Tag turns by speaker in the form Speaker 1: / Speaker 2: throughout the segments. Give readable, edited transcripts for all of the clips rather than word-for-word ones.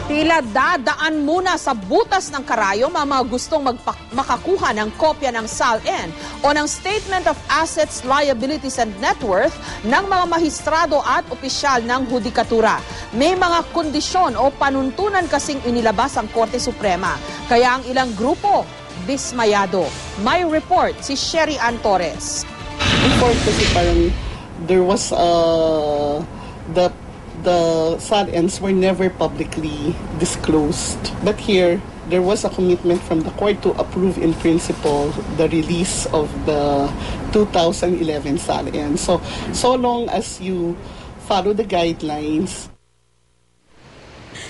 Speaker 1: Tila dadaan muna sa butas ng karayom ang mga gustong makakuha ng kopya ng SALN o ng Statement of Assets, Liabilities and Net Worth ng mga mahistrado at opisyal ng hudikatura. May mga kondisyon o panuntunan kasing inilabas ang Korte Suprema. Kaya ang ilang grupo, dismayado. May report si Sherry Ann Torres.
Speaker 2: Before kasi parang there was the SALNs were never publicly disclosed. But here, there was a commitment from the court to approve in principle the release of the 2011 SALN. So long as you follow the guidelines.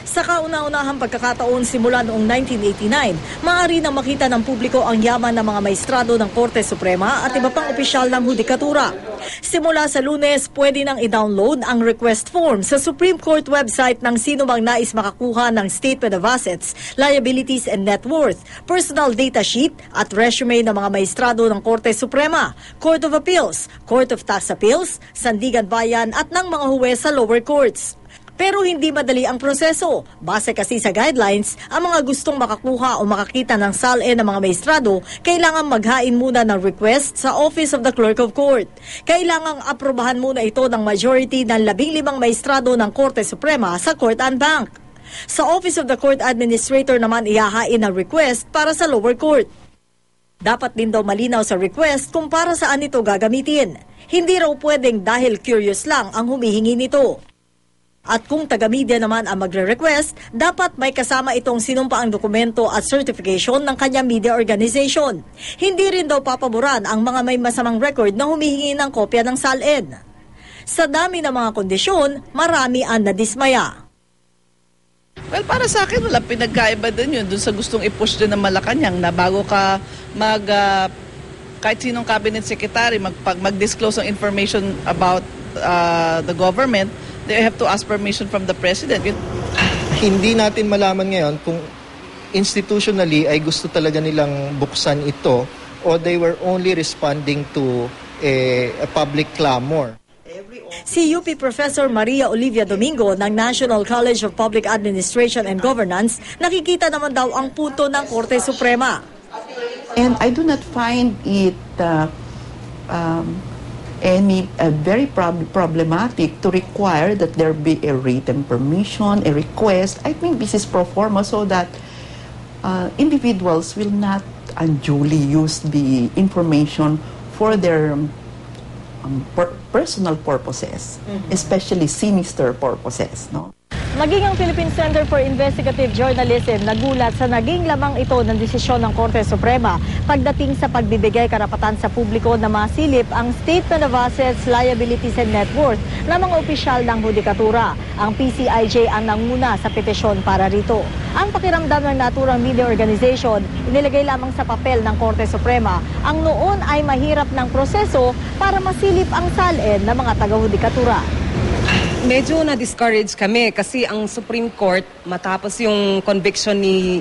Speaker 3: Sa kauna-unahang pagkakataon simula noong 1989, maaari nang makita ng publiko ang yaman ng mga maestrado ng Korte Suprema at iba pang opisyal ng hudikatura. Simula sa Lunes, pwede nang i-download ang request form sa Supreme Court website ng sino mang nais makakuha ng Statement of Assets, Liabilities and Net Worth, personal data sheet at resume ng mga maestrado ng Korte Suprema, Court of Appeals, Court of Tax Appeals, Sandigan Bayan at ng mga huwes sa lower courts. Pero hindi madali ang proseso. Base kasi sa guidelines, ang mga gustong makakuha o makakita ng SALN ng mga maestrado, kailangan maghain muna ng request sa Office of the Clerk of Court. Kailangang aprobahan muna ito ng majority ng 15 maestrado ng Korte Suprema sa Court and Bank. Sa Office of the Court Administrator naman ihahain ang request para sa lower court. Dapat din daw malinaw sa request kung para saan ito gagamitin. Hindi raw pwedeng dahil curious lang ang humihingi nito. At kung taga-media naman ang magre-request, dapat may kasama itong sinumpaang dokumento at certification ng kanyang media organization. Hindi rin daw papaboran ang mga may masamang record na humihingi ng kopya ng SALN. Sa dami ng mga kondisyon, marami ang nadismaya.
Speaker 4: Well, para sa akin, wala pinagkaiba din yun. Doon sa gustong i-push din ng Malacanang na bago ka kahit sinong cabinet secretary mag-disclose ng information about the government, they have to ask permission from the president.
Speaker 5: Hindi natin malaman ngayon kung institutionally ay gusto talaga nilang buksan ito o they were only responding to a public clamor.
Speaker 3: Si UP Professor Maria Olivia Domingo ng National College of Public Administration and Governance, nakikita naman daw ang punto ng Korte Suprema.
Speaker 6: And I do not find it very problematic to require that there be a written permission, a request. I think this is pro forma so that individuals will not unduly use the information for their personal purposes, especially sinister purposes, no?
Speaker 3: Maging ang Philippine Center for Investigative Journalism nagulat sa naging lamang ito ng desisyon ng Korte Suprema pagdating sa pagbibigay karapatan sa publiko na masilip ang Statement of Assets, Liabilities and Net Worth ng mga opisyal ng hudikatura. Ang PCIJ ang nanguna sa petisyon para rito. Ang pakiramdam ng naturang media organization, inilagay lamang sa papel ng Korte Suprema ang noon ay mahirap ng proseso para masilip ang SALN ng mga taga-hudikatura.
Speaker 7: Medyo na-discourage kami kasi ang Supreme Court matapos yung conviction ni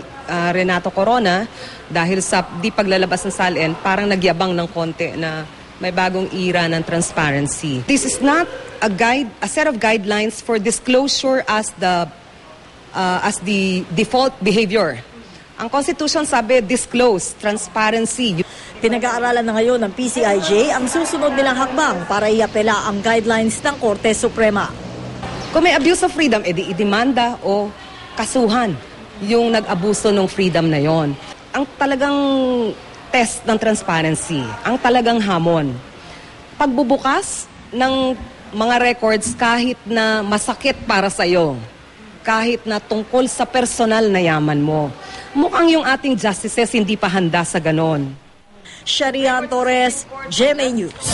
Speaker 7: Renato Corona dahil sa di paglalabas ng SALN, parang nagyabang ng konti na may bagong era ng transparency. This is not a set of guidelines for disclosure as the default behavior. Ang Constitution sabi disclose, transparency.
Speaker 3: Pinag-aaralan na ngayon ng PCIJ ang susunod nilang hakbang para iapela ang guidelines ng Korte Suprema.
Speaker 7: Kung may abuse of freedom, edi idemanda o kasuhan yung nag-abuso ng freedom na yon. Ang talagang test ng transparency, ang talagang hamon. Pagbubukas ng mga records kahit na masakit para sa'yo, kahit na tungkol sa personal na yaman mo. Mukhang yung ating justices hindi pa handa sa ganon.
Speaker 3: Sherry Ann Torres, GMA News.